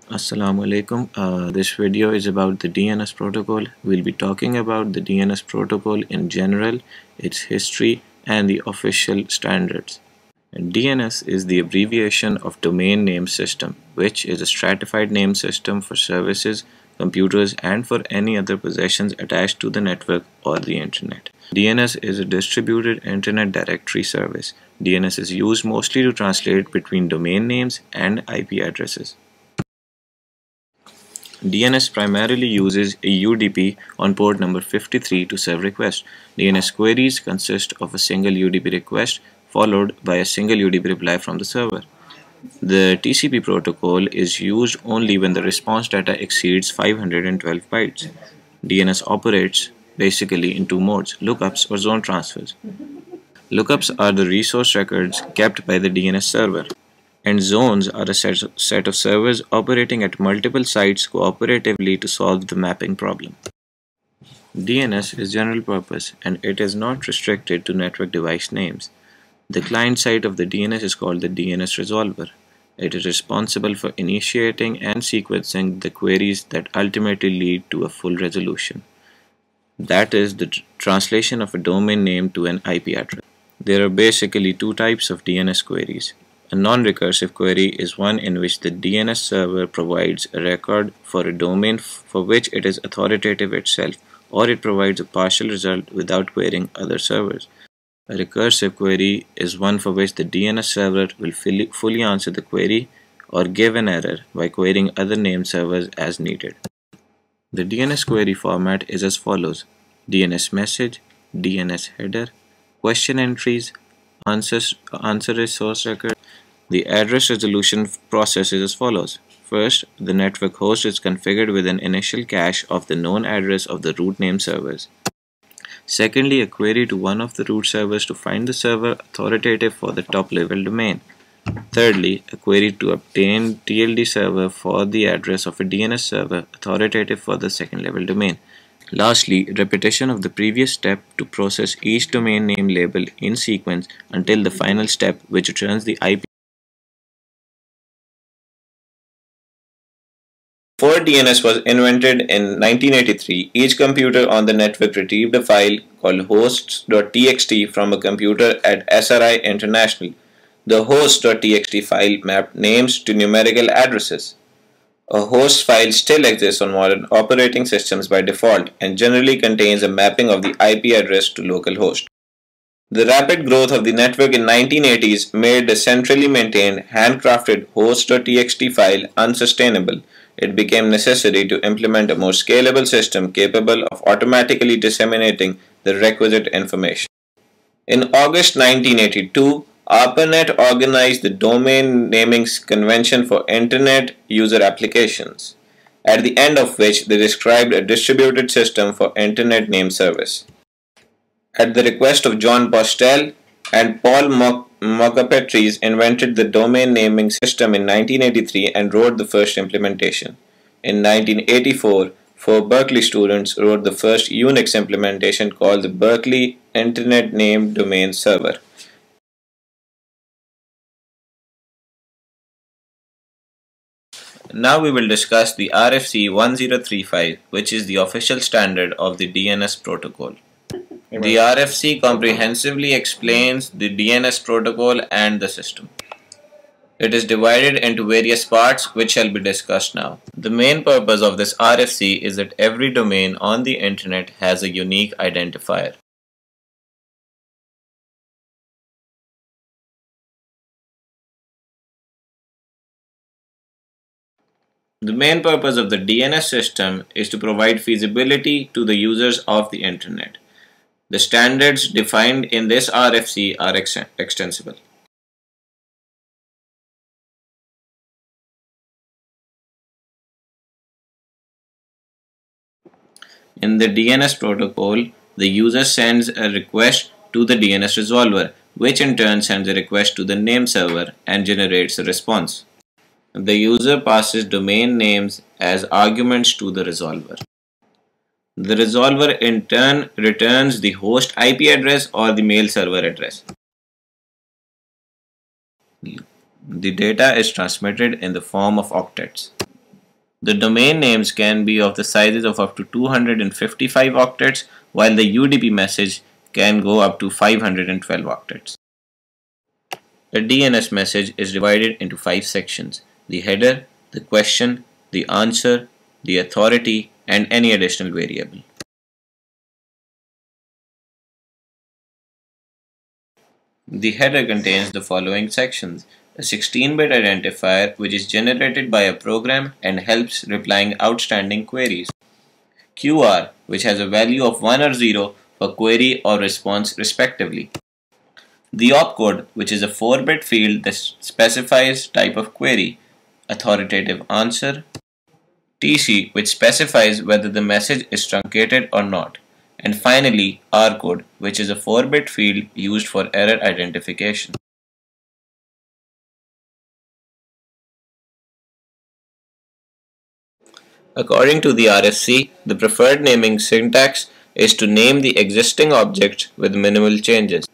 Assalamu alaikum. This video is about the DNS protocol. We'll be talking about the DNS protocol in general, its history, and the official standards. And DNS is the abbreviation of Domain Name System, which is a stratified name system for services, computers, and for any other possessions attached to the network or the internet. DNS is a distributed internet directory service. DNS is used mostly to translate between domain names and IP addresses. DNS primarily uses a UDP on port number 53 to serve requests. DNS queries consist of a single UDP request followed by a single UDP reply from the server. The TCP protocol is used only when the response data exceeds 512 bytes. DNS operates basically in two modes, lookups or zone transfers. Lookups are the resource records kept by the DNS server, and zones are a set of servers operating at multiple sites cooperatively to solve the mapping problem. DNS is general purpose and it is not restricted to network device names. The client side of the DNS is called the DNS resolver. It is responsible for initiating and sequencing the queries that ultimately lead to a full resolution. That is the translation of a domain name to an IP address. There are basically two types of DNS queries. A non-recursive query is one in which the DNS server provides a record for a domain for which it is authoritative itself, or it provides a partial result without querying other servers. A recursive query is one for which the DNS server will fully answer the query or give an error by querying other named servers as needed. The DNS query format is as follows: DNS message, DNS header, question entries, answer resource record. The address resolution process is as follows. First, the network host is configured with an initial cache of the known address of the root name servers. Secondly, a query to one of the root servers to find the server authoritative for the top level domain. Thirdly, a query to obtain TLD server for the address of a DNS server authoritative for the second level domain. Lastly, repetition of the previous step to process each domain name label in sequence until the final step, which returns the IP. Before DNS was invented in 1983, each computer on the network retrieved a file called hosts.txt from a computer at SRI International. The hosts.txt file mapped names to numerical addresses. A host file still exists on modern operating systems by default and generally contains a mapping of the IP address to localhost. The rapid growth of the network in 1980s made the centrally maintained, handcrafted host.txt file unsustainable. It became necessary to implement a more scalable system capable of automatically disseminating the requisite information. In August 1982, ARPANET organized the Domain Naming Convention for Internet User Applications, at the end of which they described a distributed system for Internet name service. At the request of John Postel and Paul Mokapetris invented the domain naming system in 1983 and wrote the first implementation. In 1984, four Berkeley students wrote the first Unix implementation called the Berkeley Internet Name Domain Server. Now we will discuss the RFC 1035, which is the official standard of the DNS protocol. The RFC comprehensively explains the DNS protocol and the system. It is divided into various parts which shall be discussed now. The main purpose of this RFC is that every domain on the internet has a unique identifier. The main purpose of the DNS system is to provide feasibility to the users of the internet. The standards defined in this RFC are extensible. In the DNS protocol, the user sends a request to the DNS resolver, which in turn sends a request to the name server and generates a response. The user passes domain names as arguments to the resolver. The resolver in turn returns the host IP address or the mail server address. The data is transmitted in the form of octets. The domain names can be of the sizes of up to 255 octets, while the UDP message can go up to 512 octets. A DNS message is divided into 5 sections: the header, the question, the answer, the authority, and any additional variable. The header contains the following sections: a 16-bit identifier which is generated by a program and helps replying outstanding queries; QR, which has a value of 1 or 0 for query or response respectively; the opcode, which is a 4-bit field that specifies type of query, authoritative answer; TC, which specifies whether the message is truncated or not; and finally R-code, which is a 4-bit field used for error identification. According to the RFC, the preferred naming syntax is to name the existing objects with minimal changes.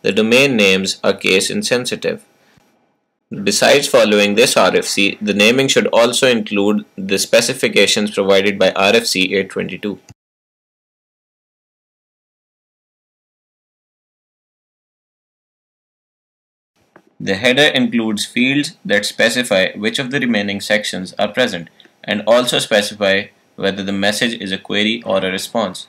The domain names are case insensitive. Besides following this RFC, the naming should also include the specifications provided by RFC 822. The header includes fields that specify which of the remaining sections are present and also specify whether the message is a query or a response.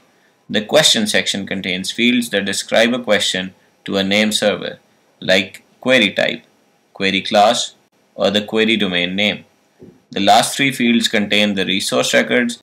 The question section contains fields that describe a question to a name server, like query type, query class, or the query domain name. The last 3 fields contain the resource records